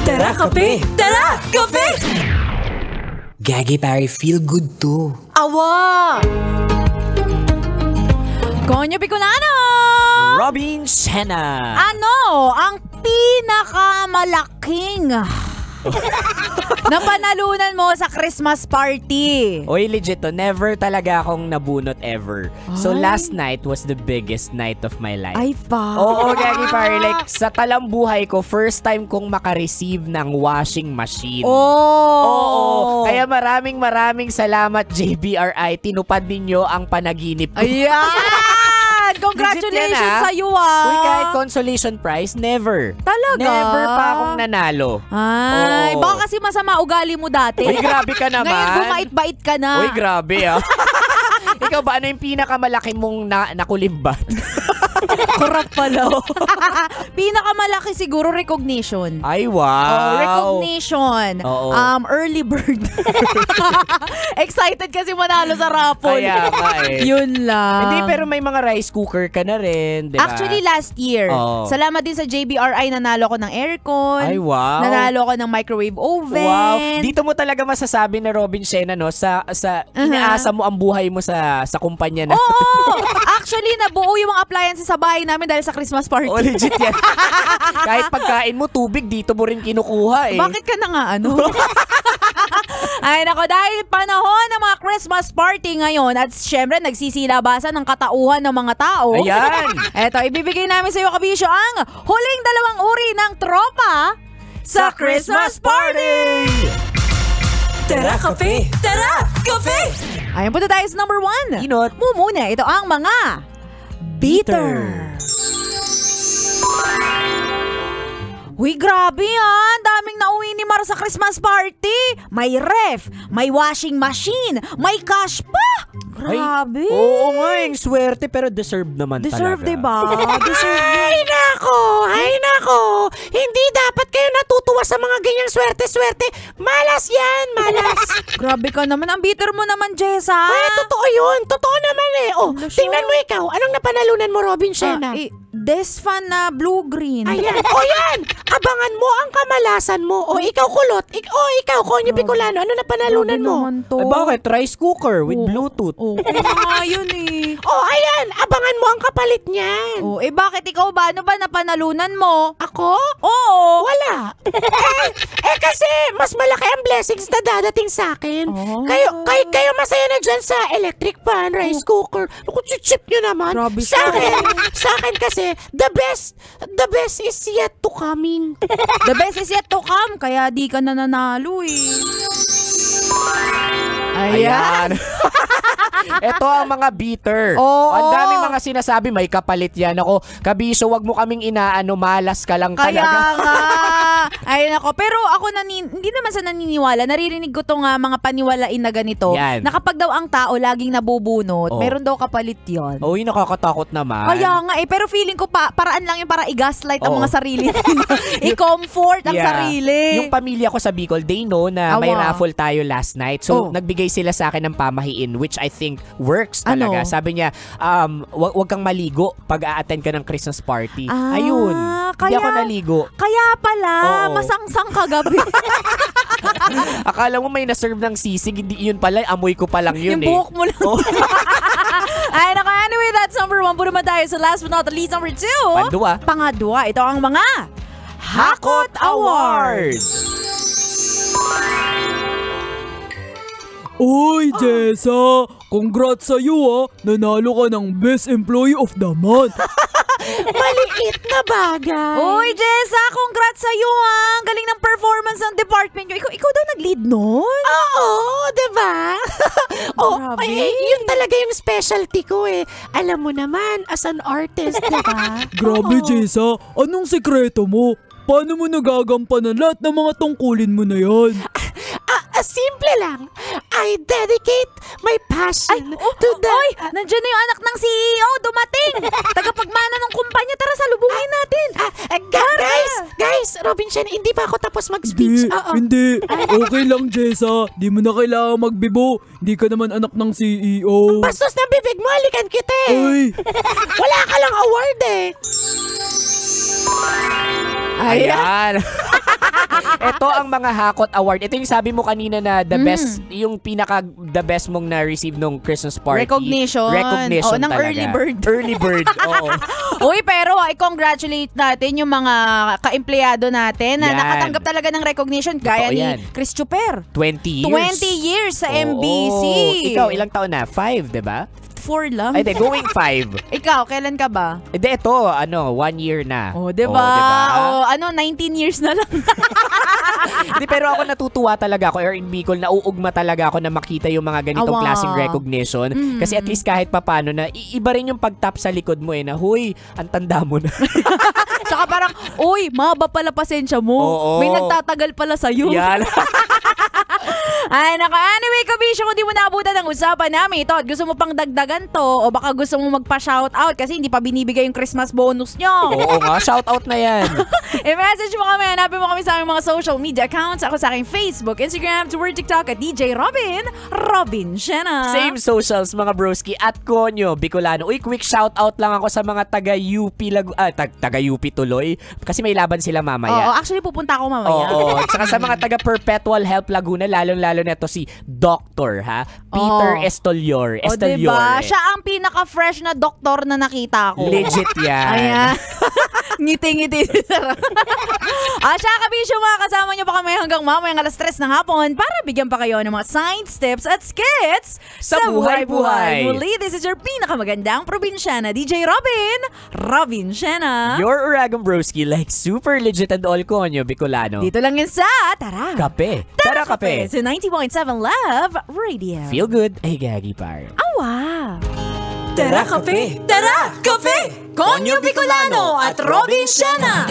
Tara, kape! Tara, kape! Gagi pare, feel good to. Awa! Konyo Bicolano! Robin Sena! Ano ang pinakamalaking napanalunan mo sa Christmas party? Oy, legit to. Never talaga akong nabunot ever. So Ay. last night was the biggest night of my life. Ay pa. Oo, Gagi pare. Like, sa talambuhay ko, first time kong makareceive ng washing machine. Oo. Kaya maraming salamat, JBRI. Tinupad ninyo ang panaginip ko. Ayan! Congratulations sa iyo Uy, kahit consolation prize, never. Talaga? Never pa akong nanalo. Ay, Oo. baka kasi masama ugali mo dati. Uy, grabe ka naman. Ngayon bumait-bait ka na. Uy, grabe ah. Ikaw ba, ano yung pinakamalaki mong nakulimbat? Kurap pala. Pinakamalaki siguro recognition. Ay, wow. Recognition. Oo. Early bird. Excited kasi manalo sa raffle. Kaya nga eh. Yun lang. Hindi, pero may mga rice cooker ka na rin, di ba? Actually, last year. Oo. Salamat din sa JBRI, nanalo ko ng aircon. Ay, wow. Nanalo ko ng microwave oven. Wow. Dito mo talaga masasabi na Robin Sena, no? Inaasa mo ang buhay mo sa kumpanya na. Oo! Actually, nabuo yung mga appliances sa bahay namin dahil sa Christmas party. Oh, legit yan. Kahit pagkain mo, tubig, dito mo rin kinukuha eh. Bakit ka na nga ano? Ay nako, dahil panahon ng mga Christmas party ngayon at syempre nagsisilabasan ng katauhan ng mga tao. Ayan. Eto, ibibigay namin sa iyo, Kabisyo, ang huling dalawang uri ng tropa sa Christmas party! Tara, kape! Tara, kape! Ayan, punta tayo sa number 1. Inot. Muna, ito ang mga bitter. Uy, grabe yan. Daming nauwi ni Mar sa Christmas party. May ref, may washing machine, may cash pa. Grabe. Oo nga, yung swerte pero deserve naman Deserve, talaga. diba? Deserve. Ay nako, hindi dapat kayo natutuwa sa mga ganyang swerte-swerte. Malas yan, malas. Grabe ka naman. Ang bitter mo naman, Jessa. Totoo yun, totoo naman eh. Oh, Ano siya? tingnan mo ikaw, anong napanalunan mo, Robin Sena? Desfan na blue-green. Ayan, o yan, abangan mo ang kamalasan mo. O ikaw kulot, ikaw, Konyo Bicolano, ano napanalunan mo? Ay, bakit? Rice cooker with Bluetooth. Okay na nga yun eh. O ayan, abangan mo ang kapalit niyan. Bakit ikaw ba? Ano ba napanalunan mo? Ako? Oo. Wala. Kasi mas malaki ang blessings na dadating sa akin. Oh. Kayo masaya na dyan sa electric pan, rice cooker. Naku, chip nyo naman. Grabe Sa siya. akin kasi, the best is yet to coming. The best is yet to come. Kaya di ka na nanalo eh. Ayan. Ito ang mga bitter. Oo. Ang daming mga sinasabi, may kapalit yan. Ako, Kabiso, wag mo kaming inaano, malas ka lang Kaya talaga. nga. Ay nako, pero ako hindi naman sa naniniwala. Naririnig ko tong mga paniwalain na ganito. Yan. Na kapag daw ang tao laging nabubunot, Oh. meron daw kapalit yon. Uy, nakakatakot naman. Kaya nga pero feeling ko paraan lang yun para i-gaslight ang Oo. mga sarili nila. I-comfort ang Yeah. sarili. Yung pamilya ko sa Bicol, they know na may Awa. raffle tayo last night. So, Oh. nagbigay sila sa akin ng pamahiin, which I think works Ano? talaga. Sabi niya, wag kang maligo pag a-attend ka ng Christmas party. Ayun. Hindi ako naligo. Kaya pala, Oo. masangsang kagabi. Akala mo may na-serve ng sisig, hindi yun pala, amoy ko pa lang yun Yung buhok mo lang. Oh. Ay, naka, anyway, that's number 1. Puro naman tayo sa last but not the least, number 2. Pangadwa, ito ang mga Hakot Award! Oy, Jessa! Congrats sa'yo Nanalo ka ng Best Employee of the Month! Maliit na bagay. Uy, Jessa, congrats sa'yo Ang galing ng performance ng department nyo. Ikaw daw nag-lead nun? Oo, diba? Grabe. Yun talaga yung specialty ko eh. Alam mo naman, as an artist, diba? Grabe, Jessa! Anong sekreto mo? Paano mo nagagampanan lahat ng mga tungkulin mo na yan? Simple lang. I dedicate my passion to the... Oy, nandiyan na yung anak ng CEO, dumating. Tagapagmana ng kumpanya, tara salubungin natin. Guys, Robin Shen, hindi pa ako tapos mag-speech. Hindi. Okay lang, Jessa. Di mo na kailangan magbibo. Hindi ka naman anak ng CEO. Bastos na bibig mo, halikan kita eh. Ay, Wala ka lang award eh. Ayan. Ito ang mga Hakot Award. Ito yung sabi mo kanina na the best, yung the best mong na-receive nung Christmas party. Recognition. Recognition ng talaga. early bird. Early bird, oo. Uy, pero i-congratulate natin yung mga ka-empleyado natin na Yan. nakatanggap talaga ng recognition gaya Totoo ni yan. Chris Chuper. 20 years. 20 years sa MBC. Ikaw, ilang taon na? 5, di ba? 4 lang. Ay, di, going 5. Ikaw, kailan ka ba? Hindi, ito, 1 year na. Oh, diba? Oh, 19 years na lang. Hindi, pero ako natutuwa talaga ako, or in Bicol, nauugma talaga ako na makita yung mga ganitong klaseng recognition. Kasi at least kahit papano na, iba rin yung pag-tap sa likod mo na, huy, ang tanda mo na. Tsaka parang, uy, mahaba pala pasensya mo. Oo. May nagtatagal pala sa'yo. Yan. Ay, naka. Anyway, kabisyo, kung di mo naabutan ang usapan namin ito at gusto mo pang dagdagan to o baka gusto mo magpa-shoutout kasi hindi pa binibigay yung Christmas bonus nyo. Oo nga, shoutout na yan. I-message mo kami, hanapin mo kami sa aming mga social media accounts. Ako sa aking Facebook, Instagram, Twitter, TikTok at DJ Robin Siena. Same socials, mga broski, at Konyo, Bicolano. Uy, quick shoutout lang ako sa mga taga-UP, taga-UP tuloy. Kasi may laban sila mamaya. Oo, actually pupunta ako mamaya. Oo, tsaka sa mga taga-Perpetual Help Laguna, lalong-lalo na to si Dr. Peter Estolior. O diba? Siya ang pinaka-fresh na doktor na nakita ko. Legit yan. Ayan. Ngiti-ngiti. Siya, kabisyo, mga kasama niyo pa kami hanggang mamayang 3:00 ng hapon para bigyan pa kayo ng mga science tips at skits sa buhay-buhay. Muli, this is your pinakamagandang probinsyana, DJ Robin Siena. Your Uragon Broski, like super legit and all Konyo, Bicolano. Dito lang yun sa Tara Kape. Tara Kape. Sa 90.7 Love Radio. Feel good. Ay, gagi par. Awa. Tara Kape! Tara Kape! Konyo Bicolano at Robin Siena!